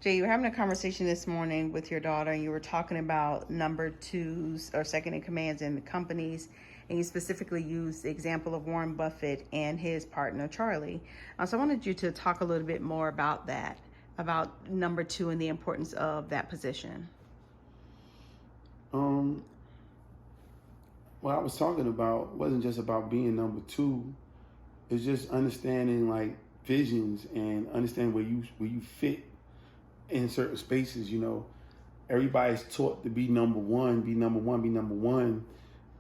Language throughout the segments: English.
Jay, you were having a conversation this morning with your daughter, and you were talking about number twos or second in commands in the companies, and you specifically used the example of Warren Buffett and his partner Charlie. So I wanted you to talk a little bit more about that, about number two and the importance of that position. Um, what I was talking about wasn't just about being number two. It's just understanding like visions and understanding where you fit in certain spaces. Everybody's taught to be number one, be number one, be number one.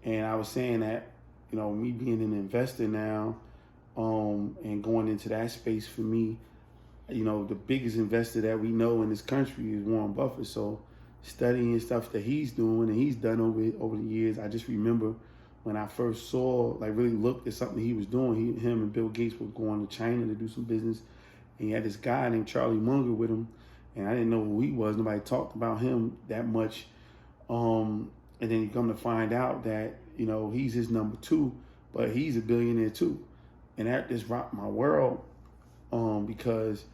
And I was saying that, me being an investor now, and going into that space for me, the biggest investor that we know in this country is Warren Buffett. So studying stuff that he's doing and he's done over the years, I just remember when I first saw, like really looked at something he was doing. Him and Bill Gates were going to China to do some business, and he had this guy named Charlie Monger with him, and I didn't know who he was. Nobody talked about him that much. And then you come to find out that he's his number two, but he's a billionaire too, and that just rocked my world, because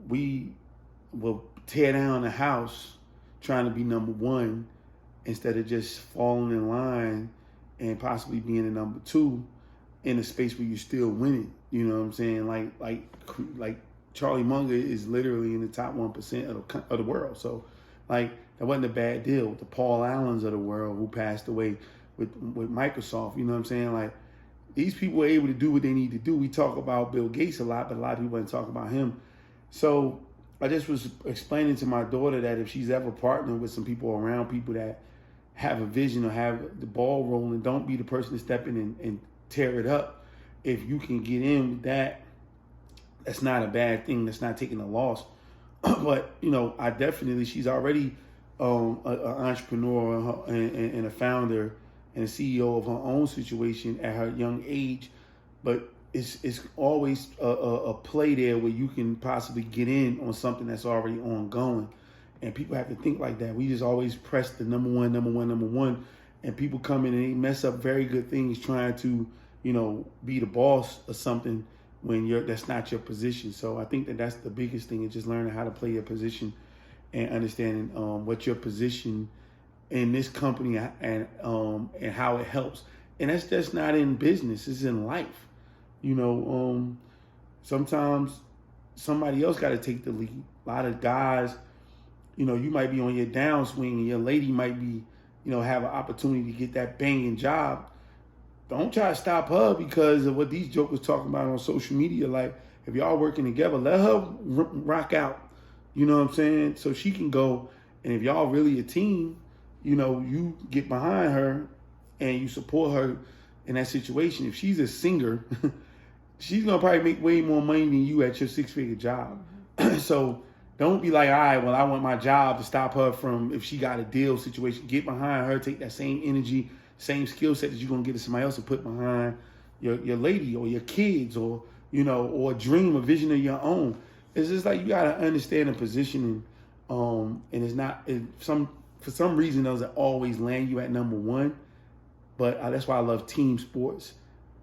we will tear down the house trying to be number one instead of just falling in line and possibly being a number two in a space where you're still winning. You know what I'm saying? Like Charlie Munger is literally in the top 1% of the world. So like that wasn't a bad deal. The Paul Allens of the world who passed away with Microsoft. You know what I'm saying? Like these people were able to do what they need to do. We talk about Bill Gates a lot, but a lot of people didn't talk about him. So I just was explaining to my daughter that if she's ever partnered with some people around people that have a vision or have the ball rolling, don't be the person to step in and tear it up. If you can get in with that, that's not a bad thing. That's not taking a loss. But, I definitely, she's already an entrepreneur and a founder and a CEO of her own situation at her young age. But it's always a play there where you can possibly get in on something that's already ongoing. And people have to think like that. We just always press the number one. And people come in and they mess up very good things trying to, be the boss or something when that's not your position. So I think that's the biggest thing, is just learning how to play your position and understanding what your position in this company and how it helps. And that's just not in business, it's in life. Sometimes somebody else got to take the lead. A lot of guys, you might be on your downswing and your lady might be, have an opportunity to get that banging job. Don't try to stop her because of what these jokers talking about on social media. Like, if y'all working together, let her rock out. You know what I'm saying? So she can go. And if y'all really a team, you get behind her and you support her in that situation. If she's a singer, she's going to probably make way more money than you at your 6-figure job. So don't be like, all right, well, I want my job to stop her from, if she got a deal situation, get behind her, take that same energy, same skill set that you're going to get to somebody else and put behind your lady or your kids or, or a dream, a vision of your own. It's just like you got to understand the positioning. And it's not, for some reason, those that always land you at number one. But that's why I love team sports,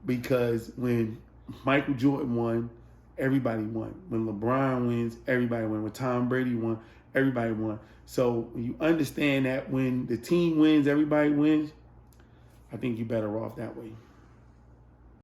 because when Michael Jordan won, everybody won. When LeBron wins, everybody won. When Tom Brady won, everybody won. So when you understand that when the team wins, everybody wins, I think you're better off that way.